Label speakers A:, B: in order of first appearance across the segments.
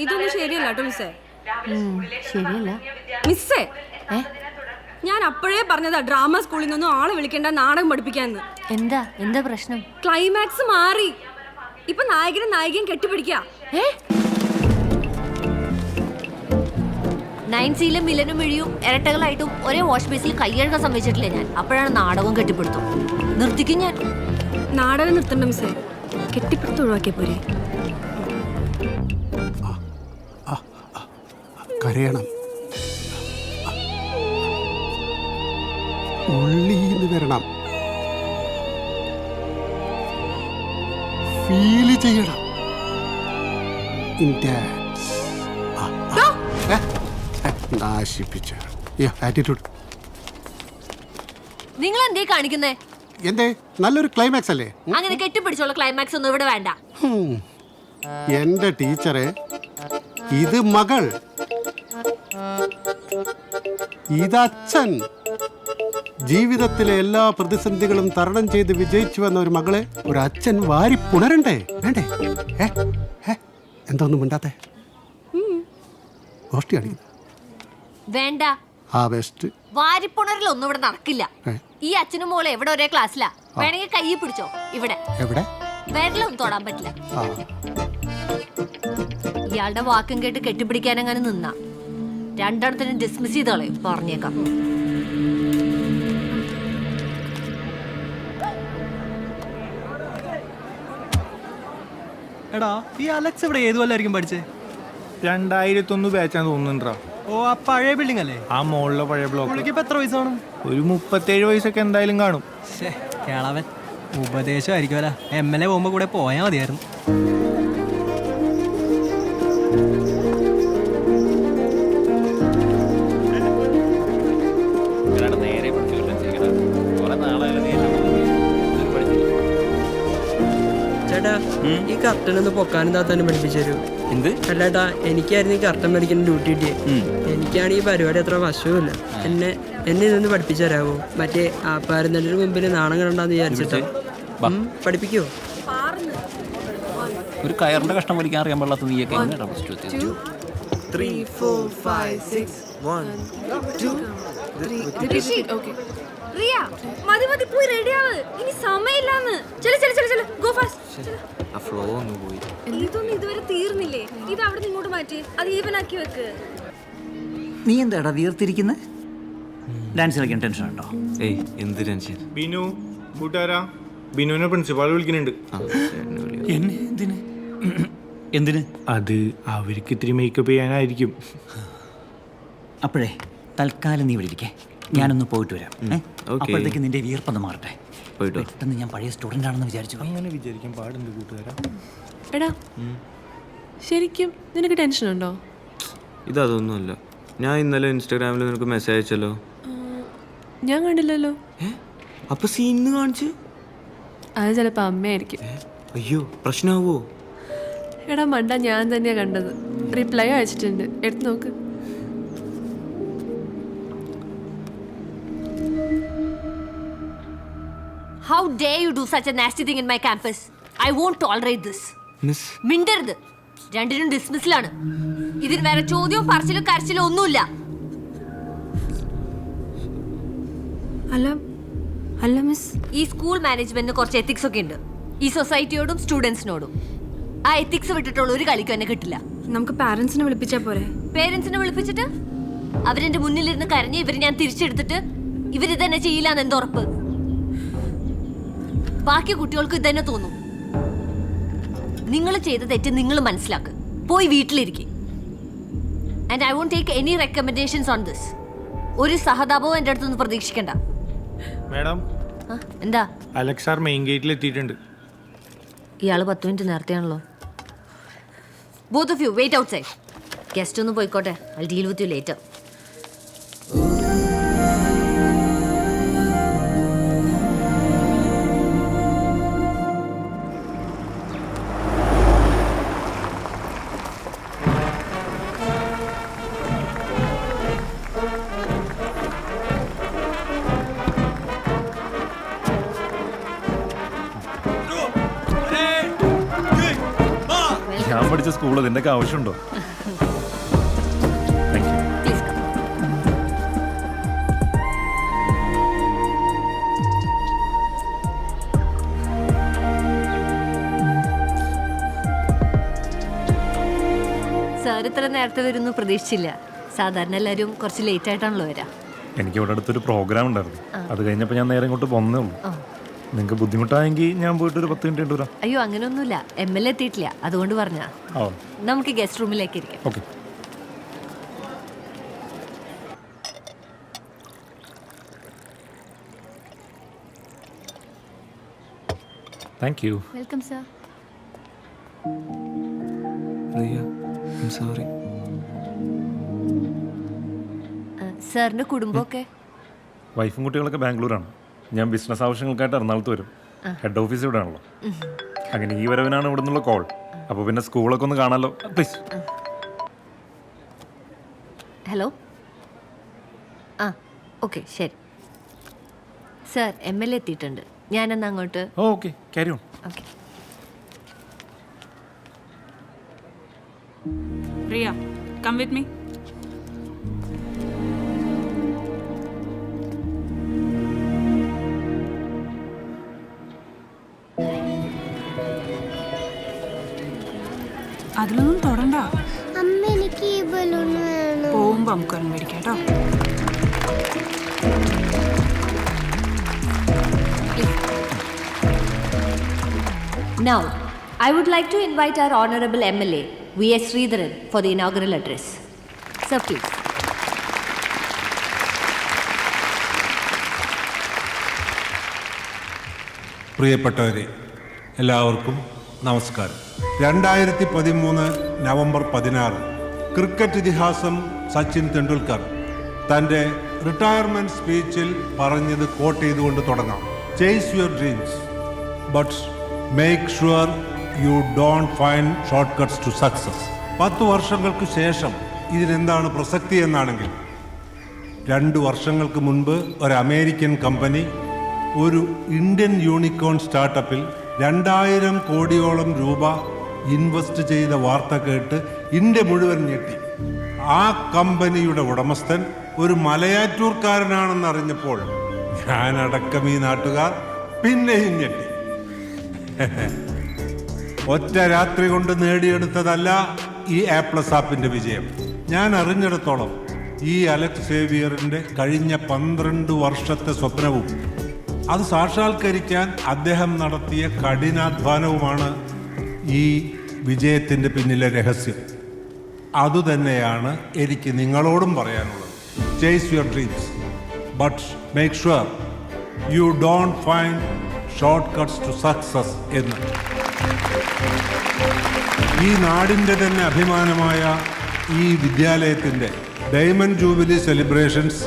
A: ഇതൊന്നും ശരിയല്ല കേട്ടോ മിസ്സേ.
B: ശരിയല്ല
A: മിസ്സേ, ഞാൻ അപ്പോഴേ പറഞ്ഞതാ ഡ്രാമ സ്കൂളിൽ നിന്നും ആളെ വിളിക്കേണ്ട, നാടകം പഠിപ്പിക്കാന്ന്.
B: എന്താ പ്രശ്നം?
A: ക്ലൈമാക്സ് മാറി. ഇപ്പൊ നായകനും നായികയും കെട്ടിപ്പിടിക്ക.
B: നയൻസിയിലും മിലനും മിഴിയും ഇരട്ടകളായിട്ടും ഒരേ വാഷ് ബേസിൽ കൈയഴുകാൻ സമ്മതിച്ചിട്ടില്ല ഞാൻ. അപ്പോഴാണ് നാടകം കെട്ടിപ്പിടുത്തും. നിർത്തിക്കും ഞാൻ.
A: നാടകം നിർത്തണ്ട മിസ്സേ, കെട്ടിപ്പിടുത്ത് ഒഴിവാക്കിയ പോരെ.
C: കരയണം, ഉള്ളിന്ന് വരണം, ഫീൽ ചെയ്യണം. നാശിപ്പിച്ച ആറ്റിറ്റ്യൂഡ്.
B: നിങ്ങൾ എന്തേ കാണിക്കുന്നേ?
C: എന്തേ നല്ലൊരു ക്ലൈമാക്സ് അല്ലേ?
B: അങ്ങനെ കെട്ടിപ്പിടിച്ചുള്ള ക്ലൈമാക്സ് ഒന്നും ഇവിടെ വേണ്ട.
C: എന്റെ ടീച്ചറെ, ഇത് മകൾ, ഇതച്ഛൻ. ജീവിതത്തിലെ എല്ലാ പ്രതിസന്ധികളും തരണം ചെയ്ത് വിജയിച്ചു വന്ന ഒരു മകളെ ഒരു അച്ഛൻ വാരി പുണരണ്ടേ? വേണ്ടേ? എന്തോന്നും മിണ്ടാത്തെ? ഗോഷ്ടി കാണിക്കുന്നു.
B: വേണ്ട.
C: ആ ബെസ്റ്റ്.
B: വാരിപ്പുണരിലൊന്നും ഇവിടെ നടക്കില്ല. ഈ അച്ഛനും മോളെ എവിടെ ഒരേ ക്ലാസ്സിലാ. വേണമെങ്കിൽ കയ്യിൽ പിടിച്ചോ. ഇവിടെ
C: എവിടെ
B: വിരലൊന്നും തൊടാൻ പറ്റില്ല. ഇയാളുടെ വാക്കും കേട്ട് കെട്ടിപ്പിടിക്കാനെങ്ങനെ നിന്നാ രണ്ടെണ്ണത്തിനും ഡിസ്മിസ് ചെയ്ത് കളയും. പറഞ്ഞേക്കാം.
D: എടാ, ഈ അലക്സ് ഇവിടെ ഏത് കൊല്ലായിരിക്കും പഠിച്ചേ?
E: 2001 ബാച്ചാന്ന് തോന്നുന്നുണ്ടാ.
D: ഓ, ആ പഴയ ബിൽഡിംഗ് അല്ലേ?
E: ആ മോളിലെ പഴയ ബ്ലോക്ക്.
D: ഇപ്പൊ എത്ര വയസ്സാണ്?
E: ഒരു 37 വയസ്സൊക്കെ എന്തായാലും കാണും.
D: കേളവൻ ഉപദേശമായിരിക്കുമല്ല. MLA പോകുമ്പോ കൂടെ പോയാ മതിയായിരുന്നു.
F: ചേട്ടാ, ഈ കർട്ടൻ ഒന്ന് പൊക്കാനും താത്താനും പഠിപ്പിച്ചു തരൂ.
G: എന്ത്?
F: അല്ലേട്ടാ, എനിക്കായിരുന്നു ഈ കർട്ടൻ മേടിക്കുന്ന ഡ്യൂട്ടി കിട്ടിയേ. എനിക്കാണ് ഈ പരിപാടി അത്ര വശവുമില്ല. എന്നെ ഇതൊന്ന് പഠിപ്പിച്ചു തരാമോ? മറ്റേ ആപ്പാരുന്നതിന് മുമ്പിൽ നാണം കണ്ടാന്ന് വിചാരിച്ചിട്ടാ. പഠിപ്പിക്കോ?
G: ഒരു കയറിന്റെ കഷ്ണം വലിക്കാൻ അറിയാൻ പാടില്ലാത്ത നീയൊക്കെ
A: ഇതുവരെ തീർന്നില്ലേ? ഇത് അവിടെ ഇങ്ങോട്ട് മാറ്റി അത് ഈവനാക്കി വെക്ക്.
G: നീ എന്താടാ വീർത്തിരിക്കുന്നത്? ഡാൻസ് കളിക്കാൻ ടെൻഷൻ ഉണ്ടോ?
H: ഏയ്, എന്ത് ടെൻഷൻ?
E: ബിനു കൂട്ടുകാരാ, ബിനുവിനെ പ്രിൻസിപ്പാൾ വിളിക്കുന്നുണ്ട്.
G: എന്തിന്?
E: അത് അവർക്ക് ഇത്തിരി മേക്കപ്പ് ചെയ്യാനായിരിക്കും.
G: അപ്പോഴേ തൽക്കാലം നീ വിളിക്കേ, ഞാനൊന്ന് പോയിട്ട് വരാം. അപ്പോഴത്തേക്ക് നിന്റെ വീർപ്പൊന്ന് മാറട്ടെ. പെട്ടെന്ന് ഞാൻ പഴയ സ്റ്റുഡൻ്റ് ആണെന്ന് വിചാരിച്ചു.
E: അങ്ങനെ വിചാരിക്കാൻ പാടുണ്ട് കൂട്ടുകാരാ.
I: എടാ, ശരിക്കും നിനക്ക് ടെൻഷൻ ഉണ്ടോ?
H: ഇതൊന്നുമല്ല. ഞാൻ ഇന്നലെ ഇൻസ്റ്റാഗ്രാമിൽ നിനക്ക് മെസ്സേജ് അയച്ചല്ലോ.
I: ഞാൻ കണ്ടില്ലല്ലോ.
H: അപ്പൊ സീന് കാണിച്ച്?
I: അത് ചിലപ്പോ അമ്മയായിരിക്കും.
H: അയ്യോ, പ്രശ്നമാവോ?
I: എടാ മണ്ട, ഞാൻ തന്നെയാ കണ്ടത്. റിപ്ലൈ അയച്ചിട്ടുണ്ട്, എടുത്ത് നോക്ക്.
B: How dare you do such a nasty thing in my campus? I won't tolerate this.
H: Miss,
B: മിണ്ടരുത്. രണ്ടിനും ഡിസ്മിസിലാണ്. ഇതിന് വേറെ ചോദ്യവും പറച്ചിലും കരച്ചിലും ഒന്നുമില്ല.
A: അല്ല മിസ്,
B: ഈ സ്കൂൾ മാനേജ്മെന്റിന് കുറച്ച് എത്തിക്സ് ഒക്കെ ഉണ്ട്. ഈ സൊസൈറ്റിയോടും സ്റ്റുഡൻസിനോടും. ആ എത്തിക്സ് വിട്ടിട്ടുള്ള ഒരു കളിക്കും എന്നെ കിട്ടില്ല.
A: നമുക്ക് പാരന്റ്സിനെ വിളിപ്പിച്ചാ പോരെ?
B: പേരൻസിനെ വിളിപ്പിച്ചിട്ട് അവരെന്റെ മുന്നിലിരുന്ന് കരഞ്ഞ് ഇവര് ഞാൻ തിരിച്ചെടുത്തിട്ട് ഇവരിതന്നെ ചെയ്യില്ലാന്ന് എന്തുറപ്പ്? ബാക്കി കുട്ടികൾക്ക് ഇതന്നെ തോന്നും. നിങ്ങൾ ചെയ്ത തെറ്റ് നിങ്ങൾ മനസ്സിലാക്ക്. പോയി വീട്ടിലിരിക്കും. And I won't take any recommendations on this. ഒരു സഹതാപവും എൻ്റെ അടുത്തൊന്നും പ്രതീക്ഷിക്കണ്ട.
E: മാഡം,
B: എന്താ?
E: അലക്സ് സാർ മെയിൻ ഗേറ്റിൽ എത്തിയിട്ടുണ്ട്.
B: ഇയാള് 10 മിനിറ്റ് നേരത്തെയാണല്ലോ. Both of you wait outside. Guest ഒന്ന് പോയിക്കോട്ടെ. I deal with you later.
J: പഠിച്ച സ്കൂൾ ഇതിൻ്റെയൊക്കെ ആവശ്യമുണ്ടോ? Thank you.
B: Please come. Sir ഇത്ര നേരത്തെ വരുന്നു പ്രതീക്ഷിച്ചില്ല. സാധാരണ എല്ലാവരും കുറച്ച് ലേറ്റ് ആയിട്ടാണല്ലോ വരാ.
J: എനിക്ക് ഇവിടെ അടുത്തൊരു പ്രോഗ്രാം ഉണ്ടായിരുന്നു. അത് കഴിഞ്ഞപ്പോൾ ഞാൻ നേരെ ഇങ്ങോട്ട് പോന്നേ ഉള്ളൂ. നിങ്ങൾക്ക് ബുദ്ധിമുട്ടായെങ്കിൽ ഞാൻ പോയിട്ട് ഒരു 10 മിനിറ്റ് വരാം.
B: അയ്യോ അങ്ങനെയൊന്നുമില്ല, MLA എത്തിയിട്ടില്ല, അതുകൊണ്ട് പറഞ്ഞാ.
J: ഓ
B: നമുക്ക് ഗസ്റ്റ് റൂമിലേക്ക് ഇരിക്കാം.
J: Okay. Thank you.
B: Welcome sir.
H: Sorry.
B: സാറിന്റെ കുടുംബമൊക്കെ?
J: വൈഫും കുട്ടികളൊക്കെ ബാംഗ്ലൂരാണ്. ഞാൻ ബിസിനസ് ആവശ്യങ്ങൾക്കായിട്ട് എറണാകുളത്ത് വരും. ഹെഡ് ഓഫീസ് ഇവിടെ ആണല്ലോ. അങ്ങനെ ഈ വരവിനാണ് ഇവിടെ നിന്നുള്ള കോൾ. അപ്പോൾ പിന്നെ സ്കൂളൊക്കെ ഒന്ന് കാണാമല്ലോ പ്ലീസ്.
B: ഹലോ. ആ ഓക്കെ ശരി. സാർ MLA എത്തിയിട്ടുണ്ട്. ഞാനെന്നാ അങ്ങോട്ട്.
J: Okay carry on.
B: Okay.
K: Priya, come with me. അതിലൊന്നും തൊടണ്ട.
L: അമ്മ എനിക്ക് ഈ ബലൂൺ വേണം.
K: പോകുമ്പോ നമുക്കൊരെണ്ണം മേടിക്കാം കേട്ടോ.
B: Now, I would like to invite our Honorable MLA, V.S. Sridharan, for the inaugural address. Sir, please.
C: പ്രിയപ്പെട്ടവരെ, എല്ലാവർക്കും നമസ്കാരം. 2013 നവംബർ 16 ക്രിക്കറ്റ് ഇതിഹാസം സച്ചിൻ തെണ്ടുൽക്കർ തൻ്റെ റിട്ടയർമെൻറ്റ് സ്പീച്ചിൽ പറഞ്ഞത് കോട്ട് ചെയ്തുകൊണ്ട് തുടങ്ങാം. Chase your dreams but make sure you don't find shortcuts to success. 10 വർഷങ്ങൾക്ക് ശേഷം ഇതിനെന്താണ് പ്രസക്തി എന്നാണെങ്കിൽ, 2 വർഷങ്ങൾക്ക് മുൻപ് ഒരു അമേരിക്കൻ കമ്പനി ഒരു ഇന്ത്യൻ യൂണിക്കോൺ സ്റ്റാർട്ടപ്പിൽ 2000 കോടിയോളം രൂപ ഇൻവെസ്റ്റ് ചെയ്ത വാർത്ത കേട്ട് ഇന്ത്യ മുഴുവൻ ഞെട്ടി. ആ കമ്പനിയുടെ ഉടമസ്ഥൻ ഒരു മലയാറ്റൂർക്കാരനാണെന്ന് അറിഞ്ഞപ്പോൾ ഞാനടക്കം ഈ നാട്ടുകാർ പിന്നെയും ഞെട്ടി. ഒറ്റ രാത്രി കൊണ്ട് നേടിയെടുത്തതല്ല ഈ A+ ആപ്പിന്റെ വിജയം. ഞാൻ അറിഞ്ഞിടത്തോളം ഈ അലക്സ് സേവിയറിന്റെ കഴിഞ്ഞ 12 വർഷത്തെ സ്വപ്നവും അത് സാക്ഷാത്കരിക്കാൻ അദ്ദേഹം നടത്തിയ കഠിനാധ്വാനവുമാണ് ഈ വിജയത്തിൻ്റെ പിന്നിലെ രഹസ്യം. അതുതന്നെയാണ് എനിക്ക് നിങ്ങളോടും പറയാനുള്ളത്. Chase your dreams but make sure you don't find shortcuts to success എന്ന്. ഈ നാടിൻ്റെ തന്നെ അഭിമാനമായ ഈ വിദ്യാലയത്തിൻ്റെ ഡയമണ്ട് ജൂബിലി സെലിബ്രേഷൻസ്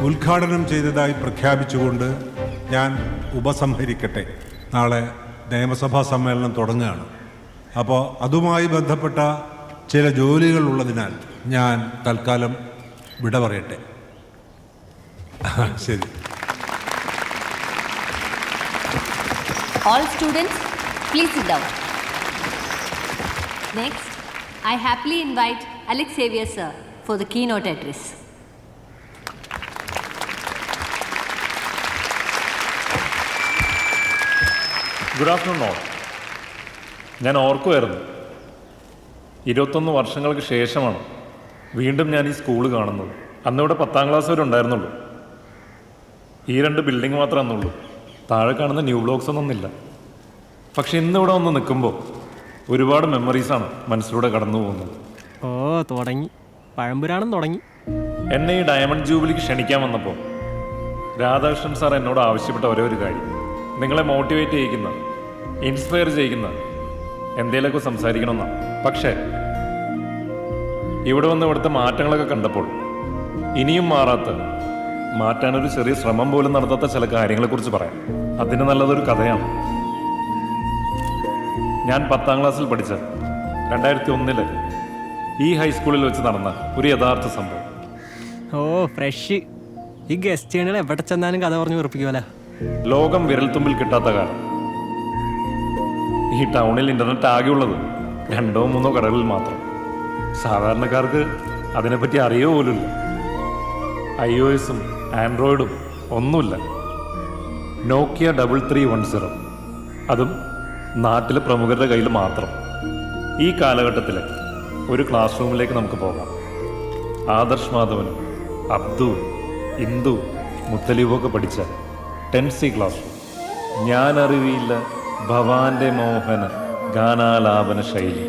C: ഉദ്ഘാടനം ചെയ്തതായി പ്രഖ്യാപിച്ചുകൊണ്ട് ഞാൻ ഉപസംഹരിക്കട്ടെ. നാളെ നിയമസഭാ സമ്മേളനം തുടങ്ങുകയാണ്. അപ്പോൾ അതുമായി ബന്ധപ്പെട്ട ചില ജോലികൾ ഉള്ളതിനാൽ ഞാൻ തൽക്കാലം വിട പറയട്ടെ. ശരി.
B: All students, please sit down. Next, I happily invite Alex Xavier sir for the keynote address.
J: Good afternoon all. ഞാൻ ഓർക്കുമായിരുന്നു, 21 വർഷങ്ങൾക്ക് ശേഷമാണ് വീണ്ടും ഞാൻ ഈ സ്കൂൾ കാണുന്നത്. അന്നിവിടെ 10ാം ക്ലാസ് വരെ ഉണ്ടായിരുന്നുള്ളൂ. ഈ 2 ബിൽഡിംഗ് മാത്രമേ അന്നുള്ളൂ. താഴെ കാണുന്ന ന്യൂ ബ്ലോക്സ് ഒന്നുമില്ല. പക്ഷെ ഇന്നിവിടെ വന്ന് നിൽക്കുമ്പോൾ ഒരുപാട് മെമ്മറീസാണ് മനസ്സിലൂടെ കടന്നു പോകുന്നത്.
D: ഓ തുടങ്ങി, പഴംപുരാണം തുടങ്ങി.
J: എന്നെ ഈ ഡയമണ്ട് ജൂബിലിക്ക് ക്ഷണിക്കാൻ വന്നപ്പോൾ രാധാകൃഷ്ണൻ സാർ എന്നോട് ആവശ്യപ്പെട്ട ഒരേ ഒരു കാര്യം, നിങ്ങളെ മോട്ടിവേറ്റ് ചെയ്യിക്കുന്ന, ഇൻസ്പയർ ചെയ്യിക്കുന്ന എന്തേലൊക്കെ സംസാരിക്കണമെന്നാണ്. പക്ഷേ ഇവിടെ വന്ന് ഇവിടുത്തെ മാറ്റങ്ങളൊക്കെ കണ്ടപ്പോൾ ഇനിയും മാറ്റാനൊരു ചെറിയ ശ്രമം പോലും നടത്താത്ത ചില കാര്യങ്ങളെക്കുറിച്ച് പറയാം. അതിന് നല്ലതൊരു കഥയാണ്. ഞാൻ 10ാം ക്ലാസ്സിൽ പഠിച്ച 2001 ഈ ഹൈസ്കൂളിൽ വെച്ച് നടന്ന ഒരു യഥാർത്ഥ സംഭവം.
D: ഓ ഫ്രഷ്. ഈ ഗസ്റ്റുകൾ എവിടെ ചെന്നാലും കഥ പറഞ്ഞു ഉറപ്പിക്കുമല്ലോ.
J: ലോകം വിരൽത്തുമ്പിൽ കിട്ടാത്ത കാലം. ഈ ടൗണിൽ ഇന്റർനെറ്റ് ആകെ ഉള്ളത് 2 or 3 കടകളിൽ മാത്രം. സാധാരണക്കാർക്ക് അതിനെപ്പറ്റി അറിയോ പോലുമില്ല. iOSഉം ആൻഡ്രോയിഡും ഒന്നുമില്ല. നോക്കിയ 3310, അതും നാട്ടിലെ പ്രമുഖരുടെ കയ്യിൽ മാത്രം. ഈ കാലഘട്ടത്തിൽ ഒരു ക്ലാസ് റൂമിലേക്ക് നമുക്ക് പോകാം. ആദർശ് മാധവനും അബ്ദു, ഇന്ദു, മുത്തലീബൊക്കെ പഠിച്ച 10C ക്ലാസ് റൂം. ഞാനറിവിയില്ല ഭവാന്റെ മോഹന ഗാനാലാപന ശൈലി.